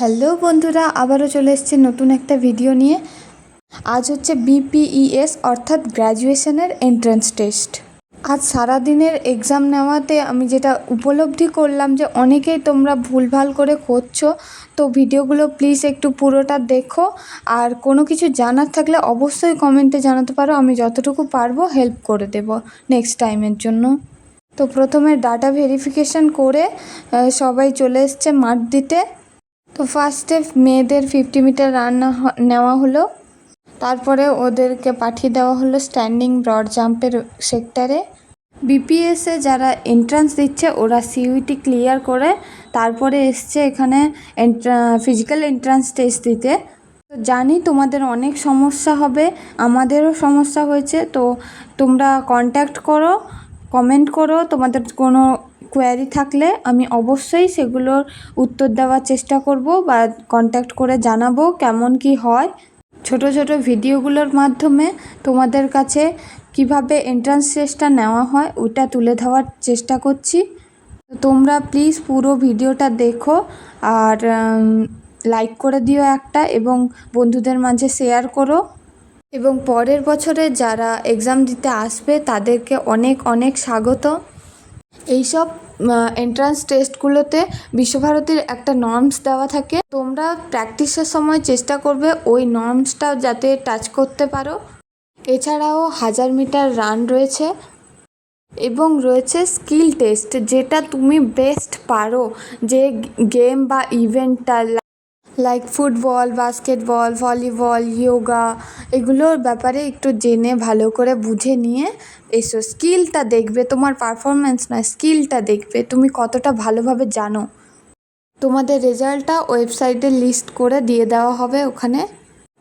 Hello বন্ধুরা, আবারও চলে এসেছি নতুন একটা ভিডিও নিয়ে। আজ হচ্ছে বিপিইএস অর্থাৎ গ্র্যাজুয়েশনের এন্ট্রান্স টেস্ট। আজ সারাদিনের এক্সাম নেওয়াতে আমি যেটা উপলব্ধি করলাম যে অনেকেই তোমরা ভুলভাল করে করছো। তো ভিডিওগুলো প্লিজ একটু পুরোটা দেখো, আর কোনো কিছু জানার থাকলে অবশ্যই কমেন্টে জানাতে পারো। আমি যতটুকু পারবো হেল্প করে দেব নেক্সট টাইমের জন্য। তো প্রথমে ডাটা ভেরিফিকেশান করে সবাই চলে এসছে মাঠ দিতে। তো ফার্স্টে মেয়েদের 50 মিটার রান নেওয়া হলো, তারপরে ওদেরকে পাঠিয়ে দেওয়া হলো স্ট্যান্ডিং ব্রড জাম্পের সেক্টরে। বিপিএসে যারা এন্ট্রান্স দিচ্ছে ওরা সিইউটি ক্লিয়ার করে তারপরে এসছে এখানে ফিজিক্যাল এন্ট্রান্স টেস্ট দিতে। তো জানি তোমাদের অনেক সমস্যা হবে, আমাদেরও সমস্যা হয়েছে। তো তোমরা কন্ট্যাক্ট করো, কমেন্ট করো তোমাদের কোনো কোয়ারি থাকলে, আমি অবশ্যই সেগুলোর উত্তর দেওয়ার চেষ্টা করব বা কন্ট্যাক্ট করে জানাবো কেমন কি হয়। ছোট ছোট ভিডিওগুলোর মাধ্যমে তোমাদের কাছে কিভাবে এন্ট্রান্স টেস্টটা নেওয়া হয় ওটা তুলে ধরার চেষ্টা করছি। তোমরা প্লিজ পুরো ভিডিওটা দেখো আর লাইক করে দিও একটা, এবং বন্ধুদের মাঝে শেয়ার করো। এবং পরের বছরে যারা এক্সাম দিতে আসবে তাদেরকে অনেক অনেক স্বাগত। এইসব এন্ট্রান্স টেস্টগুলোতে বিশ্বভারতীর একটা নর্মস দেওয়া থাকে, তোমরা প্র্যাকটিসের সময় চেষ্টা করবে ওই নর্মসটা যাতে টাচ করতে পারো। এছাড়াও 1000 মিটার রান রয়েছে এবং রয়েছে স্কিল টেস্ট, যেটা তুমি বেস্ট পারো, যে গেম বা ইভেন্টটা like football, basketball, volleyball, yoga, এগুলোর ব্যাপারে একটু জেনে ভালো করে বুঝে নিয়ে এসো। স্কিলটা দেখবে, তোমার পারফরমেন্স না, স্কিলটা দেখবে তুমি কতটা ভালোভাবে জানো। তোমাদের রেজাল্টটা ওয়েবসাইটে লিস্ট করে দিয়ে দেওয়া হবে, ওখানে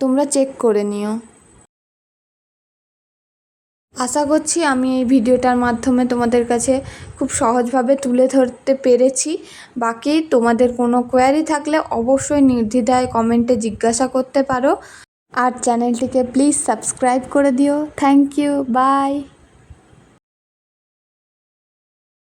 তোমরা চেক করে নিও। আশা করছি আমি এই ভিডিওটার মাধ্যমে তোমাদের কাছে খুব সহজভাবে তুলে ধরতে পেরেছি। বাকি তোমাদের কোনো কোয়ারি থাকলে অবশ্যই নির্দ্বিধায় কমেন্টে জিজ্ঞাসা করতে পারো। আর চ্যানেলটিকে প্লিজ সাবস্ক্রাইব করে দিও। Thank you, by.